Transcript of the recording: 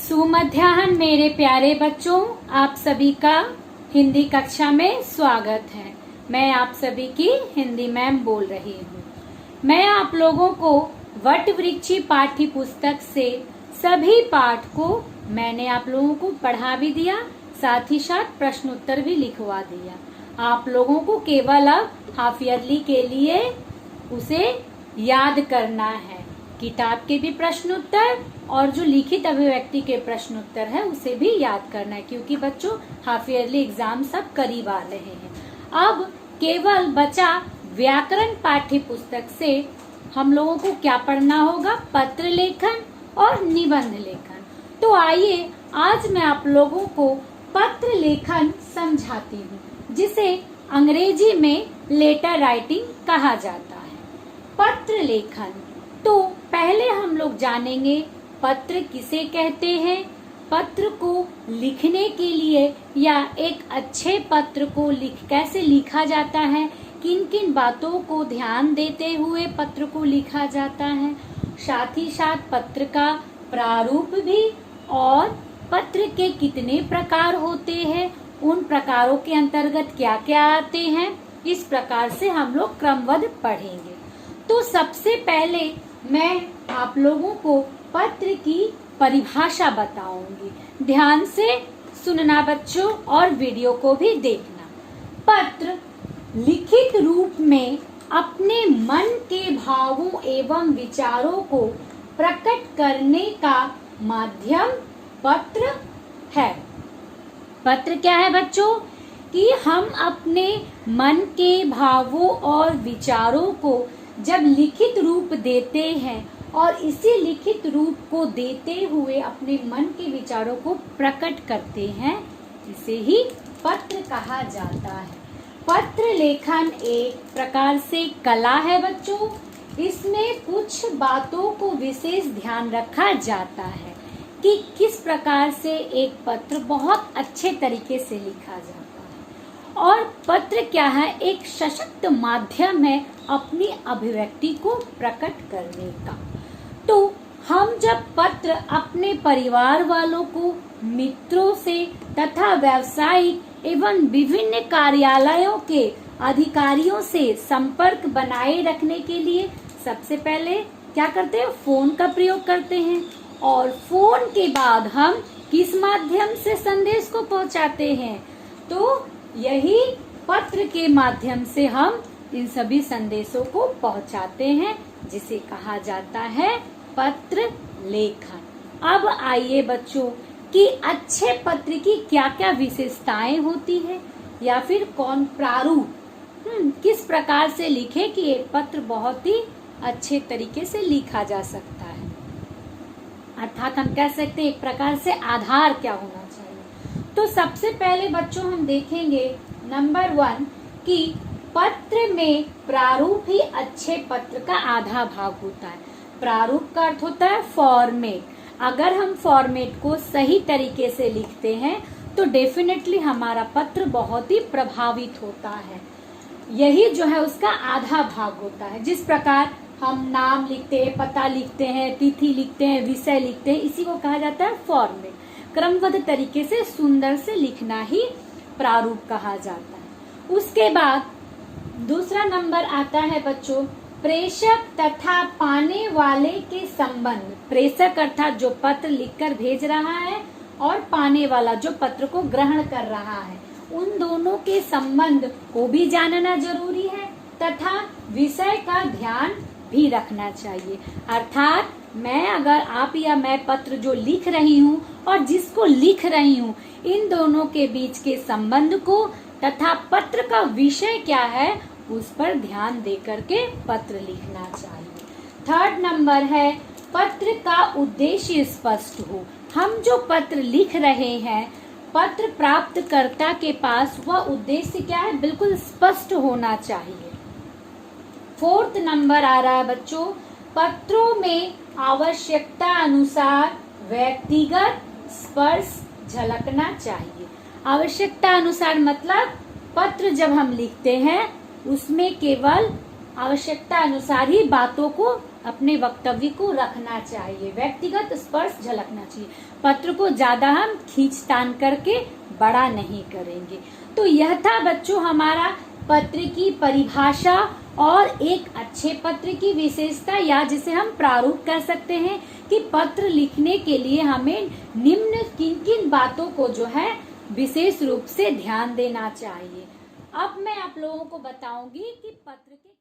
सुमध्याह्न मेरे प्यारे बच्चों, आप सभी का हिंदी कक्षा में स्वागत है। मैं आप सभी की हिंदी मैम बोल रही हूँ। मैं आप लोगों को वटवृक्षी पाठ्य पुस्तक से सभी पाठ को मैंने आप लोगों को पढ़ा भी दिया, साथ ही साथ प्रश्न उत्तर भी लिखवा दिया। आप लोगों को केवल अब हाफ ईयरली के लिए उसे याद करना है। किताब के भी प्रश्न उत्तर और जो लिखित अभिव्यक्ति के प्रश्न उत्तर है उसे भी याद करना है, क्योंकि बच्चों हाफ ईयरली एग्जाम सब करीब आ रहे हैं। अब केवल बचा व्याकरण पाठ्य पुस्तक से हम लोगों को क्या पढ़ना होगा, पत्र लेखन और निबंध लेखन। तो आइए आज मैं आप लोगों को पत्र लेखन समझाती हूँ, जिसे अंग्रेजी में लेटर राइटिंग कहा जाता है। पत्र लेखन, तो पहले हम लोग जानेंगे पत्र किसे कहते हैं, पत्र को लिखने के लिए या एक अच्छे पत्र को कैसे लिखा जाता है, किन किन बातों को ध्यान देते हुए पत्र को लिखा जाता है, साथ ही साथ पत्र का प्रारूप भी और पत्र के कितने प्रकार होते हैं, उन प्रकारों के अंतर्गत क्या क्या आते हैं, इस प्रकार से हम लोग क्रमबद्ध पढ़ेंगे। तो सबसे पहले मैं आप लोगों को पत्र की परिभाषा बताऊंगी। ध्यान से सुनना बच्चों और वीडियो को भी देखना। पत्र लिखित रूप में अपने मन के भावों एवं विचारों को प्रकट करने का माध्यम पत्र है। पत्र क्या है बच्चों कि हम अपने मन के भावों और विचारों को जब लिखित रूप देते हैं और इसी लिखित रूप को देते हुए अपने मन के विचारों को प्रकट करते हैं, इसे ही पत्र कहा जाता है। पत्र लेखन एक प्रकार से कला है बच्चों। इसमें कुछ बातों को विशेष ध्यान रखा जाता है कि किस प्रकार से एक पत्र बहुत अच्छे तरीके से लिखा जाता है। और पत्र क्या है, एक सशक्त माध्यम है अपनी अभिव्यक्ति को प्रकट करने का। तो हम जब पत्र अपने परिवार वालों को, मित्रों से तथा व्यावसायिक एवं विभिन्न कार्यालयों के अधिकारियों से संपर्क बनाए रखने के लिए सबसे पहले क्या करते हैं, फोन का प्रयोग करते हैं। और फोन के बाद हम किस माध्यम से संदेश को पहुंचाते हैं, तो यही पत्र के माध्यम से हम इन सभी संदेशों को पहुंचाते हैं, जिसे कहा जाता है पत्र लेखन। अब आइए बच्चों कि अच्छे पत्र की क्या क्या विशेषताएं होती है, या फिर कौन प्रारूप किस प्रकार से लिखे कि एक पत्र बहुत ही अच्छे तरीके से लिखा जा सकता है। अर्थात हम कह सकते हैं एक प्रकार से आधार क्या होना चाहिए। तो सबसे पहले बच्चों हम देखेंगे नंबर 1 कि पत्र में प्रारूप ही अच्छे पत्र का आधा भाग होता है। प्रारूप का अर्थ होता है फॉर्मेट। अगर हम फॉर्मेट को सही तरीके से लिखते हैं तो डेफिनेटली हमारा पत्र बहुत ही प्रभावित होता है। यही जो है उसका आधा भाग होता है। जिस प्रकार हम नाम लिखते हैं, पता लिखते हैं, तिथि लिखते हैं, विषय लिखते हैं, इसी को कहा जाता है फॉर्मेट। क्रमबद्ध तरीके से सुंदर से लिखना ही प्रारूप कहा जाता है। उसके बाद दूसरा नंबर आता है बच्चों प्रेषक तथा पाने वाले के संबंध। प्रेषक अर्थात जो पत्र लिखकर भेज रहा है और पाने वाला जो पत्र को ग्रहण कर रहा है, उन दोनों के संबंध को भी जानना जरूरी है तथा विषय का ध्यान भी रखना चाहिए। अर्थात मैं अगर आप या मैं पत्र जो लिख रही हूँ और जिसको लिख रही हूँ, इन दोनों के बीच के संबंध को तथा पत्र का विषय क्या है उस पर ध्यान दे करके पत्र लिखना चाहिए। थर्ड नंबर है पत्र का उद्देश्य स्पष्ट हो। हम जो पत्र लिख रहे हैं, पत्र प्राप्तकर्ता के पास वह उद्देश्य क्या है, बिल्कुल स्पष्ट होना चाहिए। फोर्थ नंबर आ रहा है बच्चों पत्रों में आवश्यकता अनुसार व्यक्तिगत स्पर्श झलकना चाहिए। आवश्यकता अनुसार मतलब पत्र जब हम लिखते हैं उसमें केवल आवश्यकता अनुसार ही बातों को अपने वक्तव्य को रखना चाहिए, व्यक्तिगत स्पर्श झलकना चाहिए। पत्र को ज्यादा हम खींचतान करके बड़ा नहीं करेंगे। तो यह था बच्चों हमारा पत्र की परिभाषा और एक अच्छे पत्र की विशेषता, या जिसे हम प्रारूप कह सकते हैं कि पत्र लिखने के लिए हमें निम्न किन किन बातों को जो है विशेष रूप से ध्यान देना चाहिए। अब मैं आप लोगों को बताऊंगी कि पत्र के